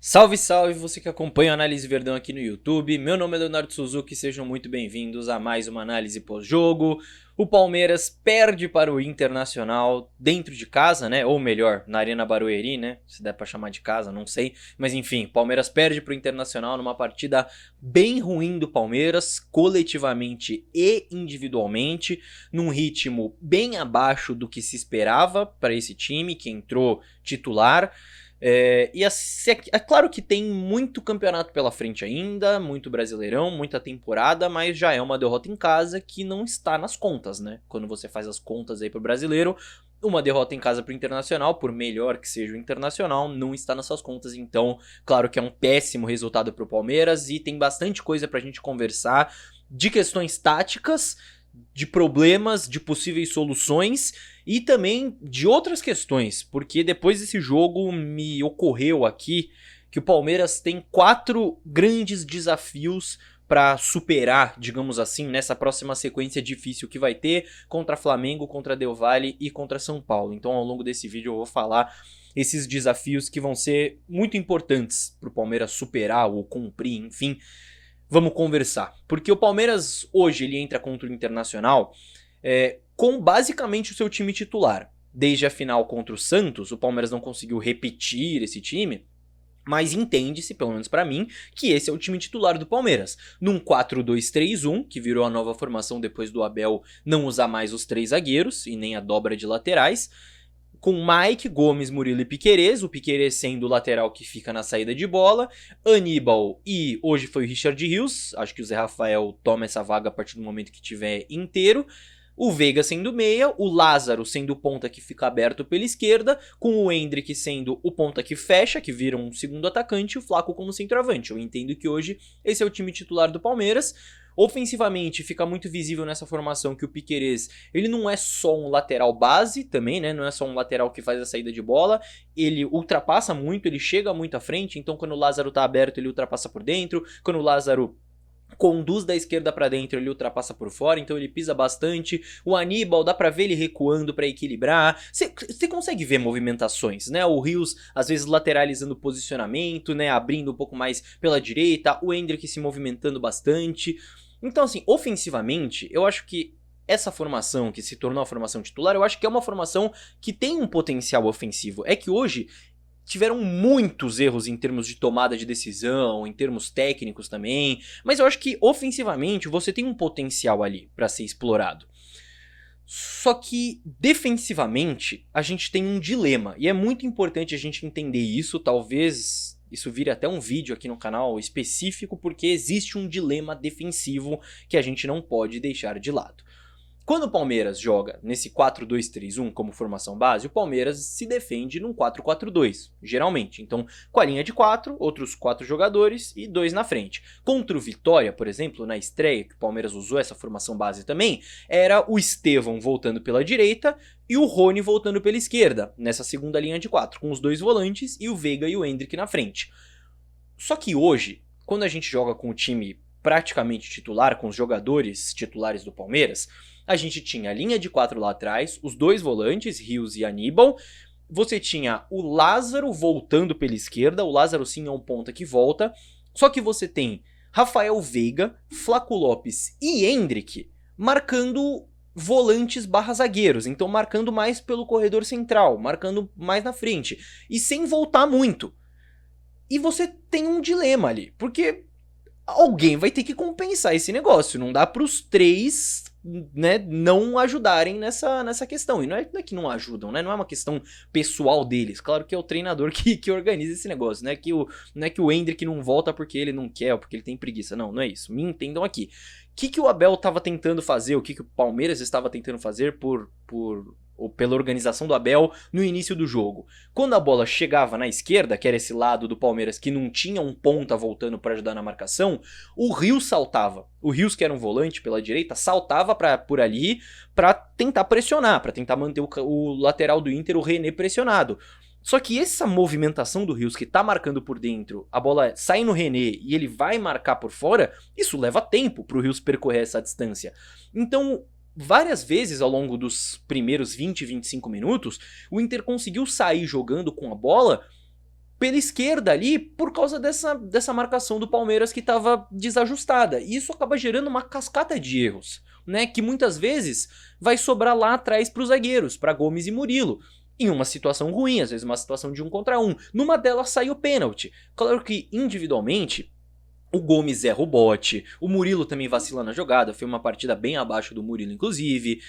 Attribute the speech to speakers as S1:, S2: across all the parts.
S1: Salve, salve, você que acompanha a Análise Verdão aqui no YouTube. Meu nome é Leonardo Suzuki, sejam muito bem-vindos a mais uma análise pós-jogo. O Palmeiras perde para o Internacional dentro de casa, né? Ou melhor, na Arena Barueri, né? Se der pra chamar de casa, não sei. Mas enfim, Palmeiras perde para o Internacional numa partida bem ruim do Palmeiras, coletivamente e individualmente, num ritmo bem abaixo do que se esperava para esse time que entrou titular. É claro que tem muito campeonato pela frente ainda, muito Brasileirão, muita temporada, mas já é uma derrota em casa que não está nas contas, né? Quando você faz as contas aí pro brasileiro, uma derrota em casa pro Internacional, por melhor que seja o Internacional, não está nas suas contas. Então, claro que é um péssimo resultado pro Palmeiras e tem bastante coisa pra gente conversar de questões táticas, de problemas, de possíveis soluções e também de outras questões, porque depois desse jogo me ocorreu aqui que o Palmeiras tem 4 grandes desafios para superar, digamos assim, nessa próxima sequência difícil que vai ter contra Flamengo, contra Del Valle e contra São Paulo. Então ao longo desse vídeo eu vou falar esses desafios que vão ser muito importantes para o Palmeiras superar ou cumprir, enfim. Vamos conversar, porque o Palmeiras hoje ele entra contra o Internacional com basicamente o seu time titular. Desde a final contra o Santos, o Palmeiras não conseguiu repetir esse time, mas entende-se, pelo menos pra mim, que esse é o time titular do Palmeiras. Num 4-2-3-1, que virou a nova formação depois do Abel não usar mais os 3 zagueiros e nem a dobra de laterais, com Mike, Gomes, Murilo e Piquerez, o Piquerez sendo o lateral que fica na saída de bola, Aníbal e hoje foi o Richard Rios, acho que o Zé Rafael toma essa vaga a partir do momento que tiver inteiro, o Veiga sendo meia, o Lázaro sendo o ponta que fica aberto pela esquerda, com o Endrick sendo o ponta que fecha, que vira um segundo atacante, e o Flaco como centroavante. Eu entendo que hoje esse é o time titular do Palmeiras. Ofensivamente, fica muito visível nessa formação que o Piquerez, ele não é só um lateral base também, né? Não é só um lateral que faz a saída de bola, ele ultrapassa muito, ele chega muito à frente, então quando o Lázaro tá aberto, ele ultrapassa por dentro, quando o Lázaro conduz da esquerda pra dentro, ele ultrapassa por fora, então ele pisa bastante. O Aníbal, dá pra ver ele recuando pra equilibrar. Você consegue ver movimentações, né? O Rios, às vezes, lateralizando o posicionamento, né? Abrindo um pouco mais pela direita. O Endrick se movimentando bastante. Então, assim, ofensivamente, eu acho que essa formação que se tornou a formação titular, eu acho que é uma formação que tem um potencial ofensivo. É que hoje tiveram muitos erros em termos de tomada de decisão, em termos técnicos também, mas eu acho que ofensivamente você tem um potencial ali para ser explorado. Só que defensivamente a gente tem um dilema e é muito importante a gente entender isso, talvez isso vire até um vídeo aqui no canal específico, porque existe um dilema defensivo que a gente não pode deixar de lado. Quando o Palmeiras joga nesse 4-2-3-1 como formação base, o Palmeiras se defende num 4-4-2, geralmente. Então, com a linha de 4, outros 4 jogadores e 2 na frente. Contra o Vitória, por exemplo, na estreia, que o Palmeiras usou essa formação base também, era o Estevão voltando pela direita e o Rony voltando pela esquerda, nessa segunda linha de 4, com os 2 volantes e o Veiga e o Endrick na frente. Só que hoje, quando a gente joga com o time praticamente titular, com os jogadores titulares do Palmeiras, a gente tinha a linha de 4 lá atrás, os 2 volantes, Rios e Aníbal. Você tinha o Lázaro voltando pela esquerda, o Lázaro sim é um ponta que volta. Só que você tem Rafael Veiga, Flaco Lopes e Endrick marcando volantes barra zagueiros. Então marcando mais pelo corredor central, marcando mais na frente. E sem voltar muito. E você tem um dilema ali, porque alguém vai ter que compensar esse negócio. Não dá pros 3, né, não ajudarem nessa questão. E não é que não ajudam, né? Não é uma questão pessoal deles. Claro que é o treinador que organiza esse negócio. Não é que o Endrick não volta porque ele não quer ou porque ele tem preguiça. Não, não é isso. Me entendam aqui. O que o Abel estava tentando fazer, o que o Palmeiras estava tentando fazer ou pela organização do Abel no início do jogo. Quando a bola chegava na esquerda, que era esse lado do Palmeiras que não tinha um ponta voltando para ajudar na marcação, o Rios saltava. O Rios, que era um volante pela direita, saltava por ali para tentar pressionar, para tentar manter o lateral do Inter, o René, pressionado. Só que essa movimentação do Rios, que tá marcando por dentro, a bola sai no René e ele vai marcar por fora, isso leva tempo pro Rios percorrer essa distância. Então, várias vezes ao longo dos primeiros 20, 25 minutos, o Inter conseguiu sair jogando com a bola pela esquerda ali por causa dessa marcação do Palmeiras que estava desajustada. E isso acaba gerando uma cascata de erros, né? Que muitas vezes vai sobrar lá atrás para os zagueiros, para Gomes e Murilo. Em uma situação ruim, às vezes uma situação de 1 contra 1. Numa delas sai o pênalti. Claro que individualmente o Gomes erra o bote, o Murilo também vacila na jogada, foi uma partida bem abaixo do Murilo inclusive.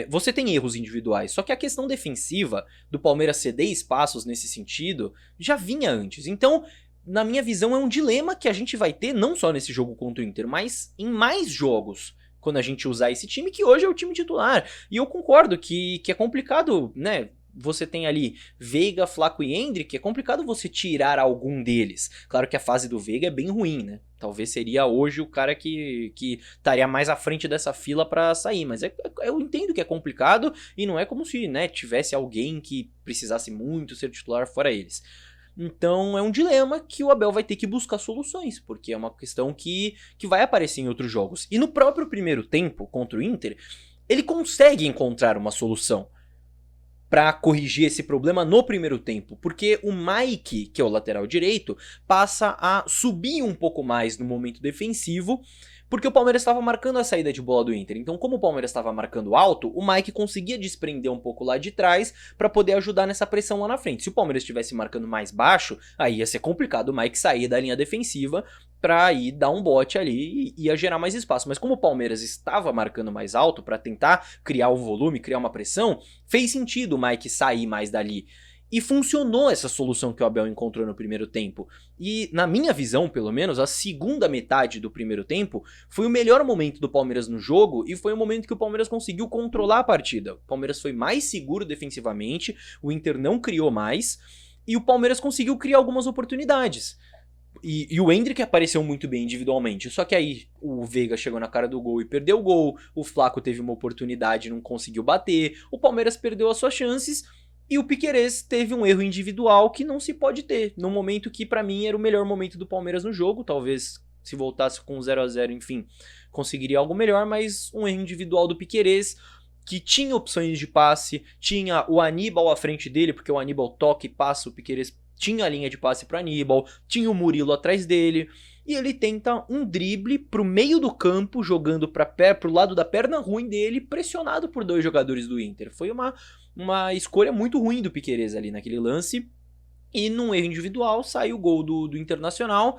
S1: Você tem erros individuais, só que a questão defensiva do Palmeiras ceder espaços nesse sentido já vinha antes. Então, na minha visão, é um dilema que a gente vai ter não só nesse jogo contra o Inter, mas em mais jogos, quando a gente usar esse time, que hoje é o time titular. E eu concordo que é complicado, né? Você tem ali Veiga, Flaco e Endrick, é complicado você tirar algum deles. Claro que a fase do Veiga é bem ruim, né? Talvez seria hoje o cara que estaria mais à frente dessa fila pra sair, mas eu entendo que é complicado e não é como se, né, tivesse alguém que precisasse muito ser titular fora eles. Então é um dilema que o Abel vai ter que buscar soluções, porque é uma questão que vai aparecer em outros jogos. E no próprio primeiro tempo, contra o Inter, ele consegue encontrar uma solução para corrigir esse problema no primeiro tempo, porque o Mike, que é o lateral direito, passa a subir um pouco mais no momento defensivo, porque o Palmeiras estava marcando a saída de bola do Inter. Então, como o Palmeiras estava marcando alto, o Mike conseguia desprender um pouco lá de trás para poder ajudar nessa pressão lá na frente. Se o Palmeiras estivesse marcando mais baixo, aí ia ser complicado o Mike sair da linha defensiva para ir dar um bote ali e ia gerar mais espaço. Mas como o Palmeiras estava marcando mais alto para tentar criar o volume, criar uma pressão, fez sentido o Mike sair mais dali. E funcionou essa solução que o Abel encontrou no primeiro tempo. E, na minha visão, pelo menos, a segunda metade do primeiro tempo foi o melhor momento do Palmeiras no jogo e foi o momento que o Palmeiras conseguiu controlar a partida. O Palmeiras foi mais seguro defensivamente, o Inter não criou mais e o Palmeiras conseguiu criar algumas oportunidades. E o Endrick apareceu muito bem individualmente, só que aí o Veiga chegou na cara do gol e perdeu o gol, o Flaco teve uma oportunidade e não conseguiu bater, o Palmeiras perdeu as suas chances. E o Piquerez teve um erro individual que não se pode ter, num momento que pra mim era o melhor momento do Palmeiras no jogo, talvez se voltasse com 0-0, enfim, conseguiria algo melhor, mas um erro individual do Piquerez, que tinha opções de passe, tinha o Aníbal à frente dele, porque o Aníbal toca e passa, o Piquerez tinha a linha de passe para Aníbal, tinha o Murilo atrás dele, e ele tenta um drible pro meio do campo, jogando pro lado da perna ruim dele, pressionado por dois jogadores do Inter. Foi uma escolha muito ruim do Piquerez ali naquele lance, e num erro individual saiu o gol do Internacional.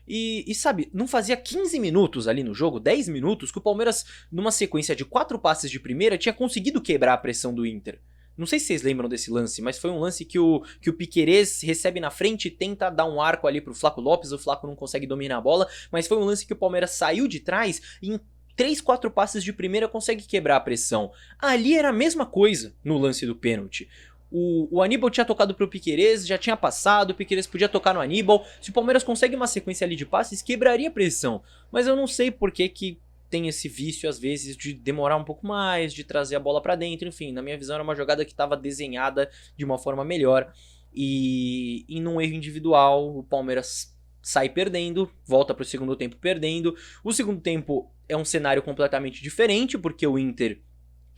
S1: E sabe, não fazia 15 minutos ali no jogo, 10 minutos, que o Palmeiras, numa sequência de 4 passes de primeira, tinha conseguido quebrar a pressão do Inter. Não sei se vocês lembram desse lance, mas foi um lance que o Piquerez recebe na frente e tenta dar um arco ali pro Flaco Lopes, o Flaco não consegue dominar a bola, mas foi um lance que o Palmeiras saiu de trás e em 3, 4 passes de primeira consegue quebrar a pressão. Ali era a mesma coisa no lance do pênalti. O Aníbal tinha tocado pro Piquerez, já tinha passado, o Piquerez podia tocar no Aníbal. Se o Palmeiras consegue uma sequência ali de passes, quebraria a pressão. Mas eu não sei por que tem esse vício, às vezes, de demorar um pouco mais, de trazer a bola pra dentro. Enfim, na minha visão era uma jogada que estava desenhada de uma forma melhor. E num erro individual, o Palmeiras sai perdendo, volta pro segundo tempo perdendo. O segundo tempo é um cenário completamente diferente, porque o Inter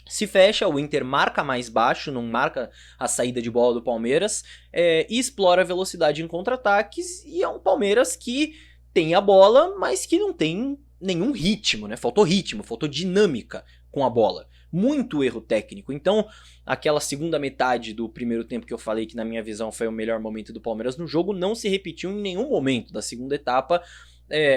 S1: se fecha, o Inter marca mais baixo, não marca a saída de bola do Palmeiras, e explora a velocidade em contra-ataques, e é um Palmeiras que tem a bola, mas que não tem nenhum ritmo, né? Faltou ritmo, faltou dinâmica com a bola. Muito erro técnico. Então, aquela segunda metade do primeiro tempo que eu falei que na minha visão foi o melhor momento do Palmeiras no jogo, não se repetiu em nenhum momento da segunda etapa.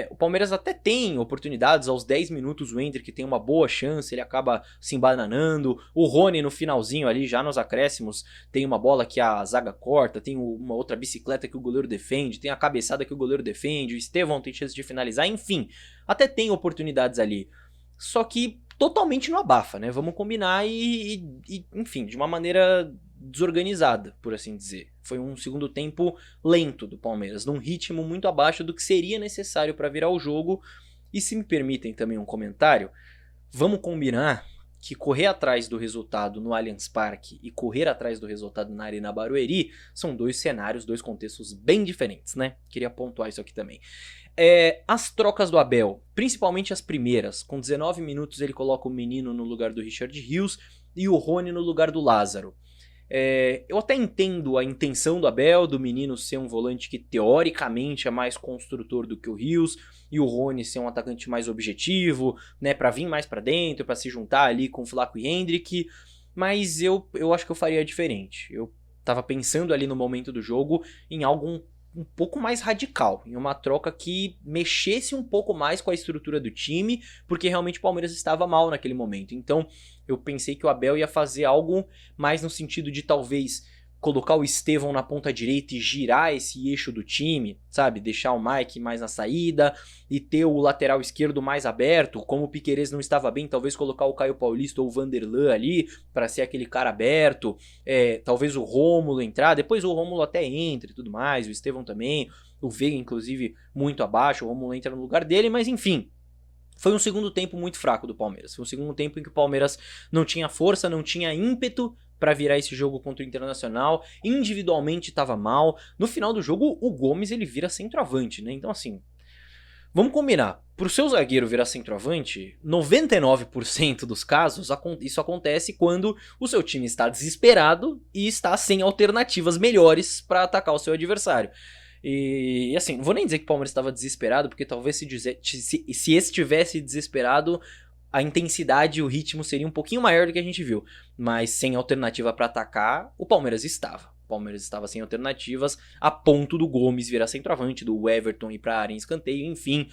S1: O Palmeiras até tem oportunidades, aos 10 minutos o Endrick tem uma boa chance, ele acaba se embananando, o Rony no finalzinho ali, já nos acréscimos, tem uma bola que a zaga corta, tem uma outra bicicleta que o goleiro defende, tem a cabeçada que o goleiro defende, o Estevão tem chance de finalizar, enfim, até tem oportunidades ali, só que totalmente no abafa, né, vamos combinar enfim, de uma maneira desorganizada, por assim dizer. Foi um segundo tempo lento do Palmeiras, num ritmo muito abaixo do que seria necessário para virar o jogo. E se me permitem também um comentário, vamos combinar que correr atrás do resultado no Allianz Parque e correr atrás do resultado na Arena Barueri são dois cenários, dois contextos bem diferentes, né? Queria pontuar isso aqui também. As trocas do Abel, principalmente as primeiras, com 19 minutos ele coloca o Menino no lugar do Richard Rios e o Rony no lugar do Lázaro. Eu até entendo a intenção do Abel, do menino ser um volante que teoricamente é mais construtor do que o Rios, e o Rony ser um atacante mais objetivo, né, pra vir mais pra dentro, pra se juntar ali com o Flaco e Hendrick, mas eu acho que eu faria diferente. Eu tava pensando ali no momento do jogo em algo um pouco mais radical, em uma troca que mexesse um pouco mais com a estrutura do time, porque realmente o Palmeiras estava mal naquele momento. Então eu pensei que o Abel ia fazer algo mais no sentido de talvez colocar o Estevão na ponta direita e girar esse eixo do time, sabe? Deixar o Mike mais na saída e ter o lateral esquerdo mais aberto. Como o Piquerez não estava bem, talvez colocar o Caio Paulista ou o Vanderlan ali para ser aquele cara aberto. Talvez o Rômulo entrar, depois o Rômulo até entra e tudo mais, o Estevão também, o Veiga inclusive muito abaixo, o Rômulo entra no lugar dele, mas enfim. Foi um segundo tempo muito fraco do Palmeiras. Foi um segundo tempo em que o Palmeiras não tinha força, não tinha ímpeto para virar esse jogo contra o Internacional. Individualmente estava mal. No final do jogo, o Gomes ele vira centroavante, né? Então assim, vamos combinar. Pro seu zagueiro virar centroavante, 99% dos casos isso acontece quando o seu time está desesperado e está sem alternativas melhores para atacar o seu adversário. E assim, não vou nem dizer que o Palmeiras estava desesperado, porque talvez se estivesse desesperado, a intensidade e o ritmo seria um pouquinho maior do que a gente viu. Mas sem alternativa para atacar, o Palmeiras estava. O Palmeiras estava sem alternativas, a ponto do Gomes virar centroavante, do Everton ir para a área em escanteio, enfim.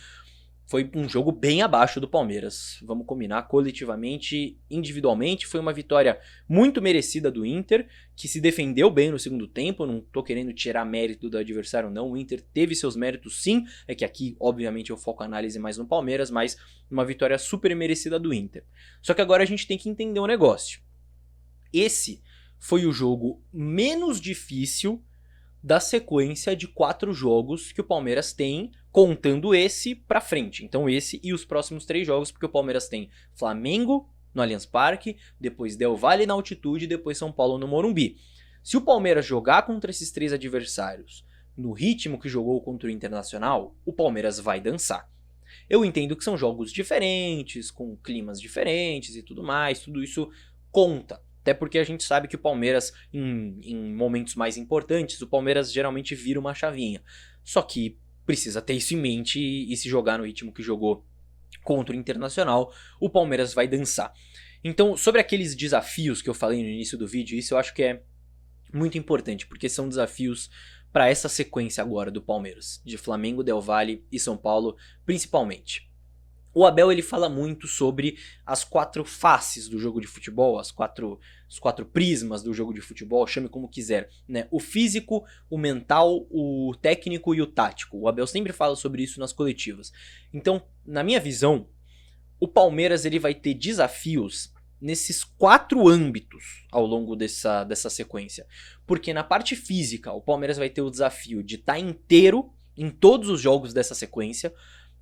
S1: Foi um jogo bem abaixo do Palmeiras. Vamos combinar, coletivamente, individualmente, foi uma vitória muito merecida do Inter, que se defendeu bem no segundo tempo. Não tô querendo tirar mérito do adversário, não. O Inter teve seus méritos, sim. É que aqui, obviamente, eu foco a análise mais no Palmeiras, mas uma vitória super merecida do Inter. Só que agora a gente tem que entender um negócio. Esse foi o jogo menos difícil da sequência de 4 jogos que o Palmeiras tem, contando esse pra frente. Então esse e os próximos 3 jogos, porque o Palmeiras tem Flamengo no Allianz Parque, depois Del Valle na altitude e depois São Paulo no Morumbi. Se o Palmeiras jogar contra esses 3 adversários no ritmo que jogou contra o Internacional, o Palmeiras vai dançar. Eu entendo que são jogos diferentes, com climas diferentes e tudo mais, tudo isso conta. Até porque a gente sabe que o Palmeiras, em momentos mais importantes, o Palmeiras geralmente vira uma chavinha. Só que precisa ter isso em mente e se jogar no ritmo que jogou contra o Internacional, o Palmeiras vai dançar. Então, sobre aqueles desafios que eu falei no início do vídeo, isso eu acho que é muito importante, porque são desafios para essa sequência agora do Palmeiras, de Flamengo, Del Valle e São Paulo, principalmente. O Abel ele fala muito sobre as 4 faces do jogo de futebol, os quatro prismas do jogo de futebol, chame como quiser, né? O físico, o mental, o técnico e o tático. O Abel sempre fala sobre isso nas coletivas. Então, na minha visão, o Palmeiras ele vai ter desafios nesses 4 âmbitos ao longo dessa sequência. Porque na parte física, o Palmeiras vai ter o desafio de estar inteiro em todos os jogos dessa sequência,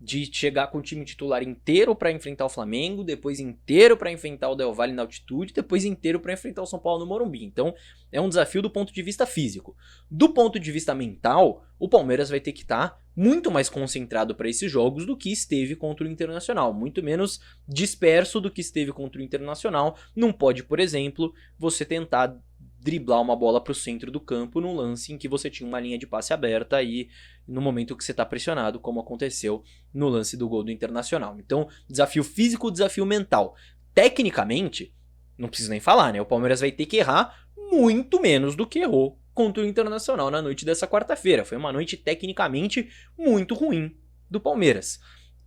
S1: de chegar com o time titular inteiro para enfrentar o Flamengo, depois inteiro para enfrentar o Del Valle na altitude, depois inteiro para enfrentar o São Paulo no Morumbi. Então, é um desafio do ponto de vista físico. Do ponto de vista mental, o Palmeiras vai ter que estar muito mais concentrado para esses jogos do que esteve contra o Internacional, muito menos disperso do que esteve contra o Internacional. Não pode, por exemplo, você tentar driblar uma bola para o centro do campo num lance em que você tinha uma linha de passe aberta e no momento que você está pressionado, como aconteceu no lance do gol do Internacional. Então, desafio físico, desafio mental. Tecnicamente, não preciso nem falar, né? O Palmeiras vai ter que errar muito menos do que errou contra o Internacional na noite dessa quarta-feira. Foi uma noite tecnicamente muito ruim do Palmeiras.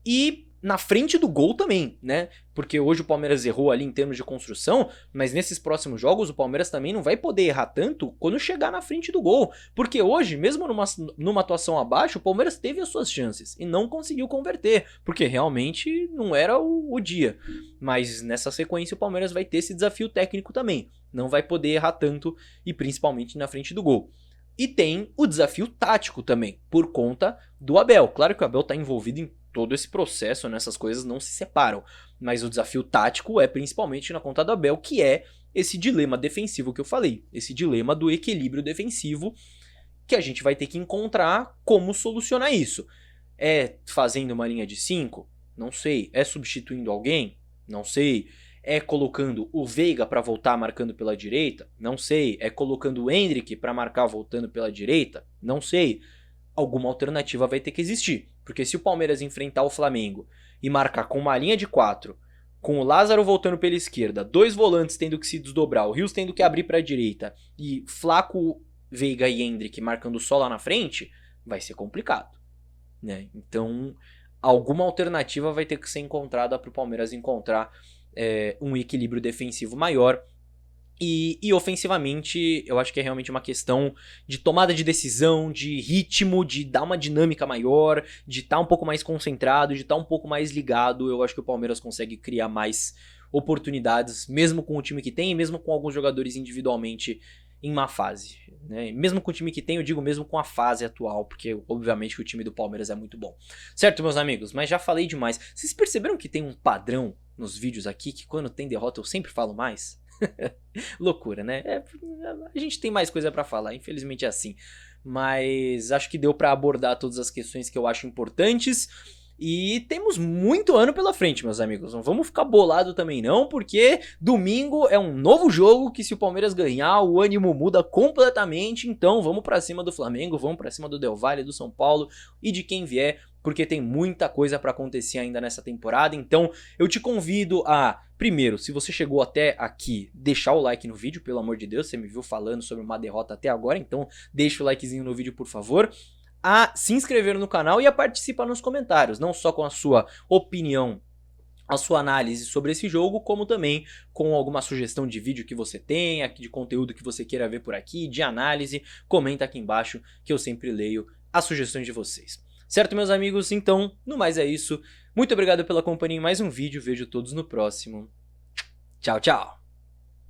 S1: E na frente do gol também, né? Porque hoje o Palmeiras errou ali em termos de construção, mas nesses próximos jogos o Palmeiras também não vai poder errar tanto quando chegar na frente do gol. Porque hoje, mesmo numa atuação abaixo, o Palmeiras teve as suas chances e não conseguiu converter, porque realmente não era o dia. Mas nessa sequência o Palmeiras vai ter esse desafio técnico também. Não vai poder errar tanto e principalmente na frente do gol. E tem o desafio tático também, por conta do Abel. Claro que o Abel está envolvido em todo esse processo, né? Essas coisas não se separam. Mas o desafio tático é principalmente na conta do Abel, que é esse dilema defensivo que eu falei. Esse dilema do equilíbrio defensivo que a gente vai ter que encontrar como solucionar isso. É fazendo uma linha de 5? Não sei. É substituindo alguém? Não sei. É colocando o Veiga para voltar marcando pela direita? Não sei. É colocando o Endrick para marcar voltando pela direita? Não sei. Alguma alternativa vai ter que existir. Porque se o Palmeiras enfrentar o Flamengo e marcar com uma linha de 4, com o Lázaro voltando pela esquerda, 2 volantes tendo que se desdobrar, o Rios tendo que abrir para a direita e Flaco, Veiga e Endrick marcando só lá na frente, vai ser complicado, né? Então, alguma alternativa vai ter que ser encontrada para o Palmeiras encontrar um equilíbrio defensivo maior. E ofensivamente, eu acho que é realmente uma questão de tomada de decisão, de ritmo, de dar uma dinâmica maior, de estar um pouco mais concentrado, de estar um pouco mais ligado. Eu acho que o Palmeiras consegue criar mais oportunidades, mesmo com o time que tem e mesmo com alguns jogadores individualmente em má fase, né? Mesmo com o time que tem, eu digo mesmo com a fase atual, porque obviamente que o time do Palmeiras é muito bom. Certo, meus amigos? Mas já falei demais. Vocês perceberam que tem um padrão nos vídeos aqui, que quando tem derrota eu sempre falo mais? Loucura, né? A gente tem mais coisa pra falar, infelizmente é assim. Mas acho que deu pra abordar todas as questões que eu acho importantes. E temos muito ano pela frente, meus amigos. Não vamos ficar bolado também não, porque domingo é um novo jogo que se o Palmeiras ganhar, o ânimo muda completamente. Então vamos pra cima do Flamengo, vamos pra cima do Del Valle, do São Paulo e de quem vier, porque tem muita coisa pra acontecer ainda nessa temporada. Então eu te convido a, primeiro, se você chegou até aqui, deixar o like no vídeo, pelo amor de Deus. Você me viu falando sobre uma derrota até agora, então deixa o likezinho no vídeo, por favor. A se inscrever no canal e a participar nos comentários, não só com a sua opinião, a sua análise sobre esse jogo, como também com alguma sugestão de vídeo que você tenha, de conteúdo que você queira ver por aqui, de análise. Comenta aqui embaixo que eu sempre leio as sugestões de vocês. Certo, meus amigos? Então, no mais é isso. Muito obrigado pela companhia em mais um vídeo. Vejo todos no próximo. Tchau, tchau!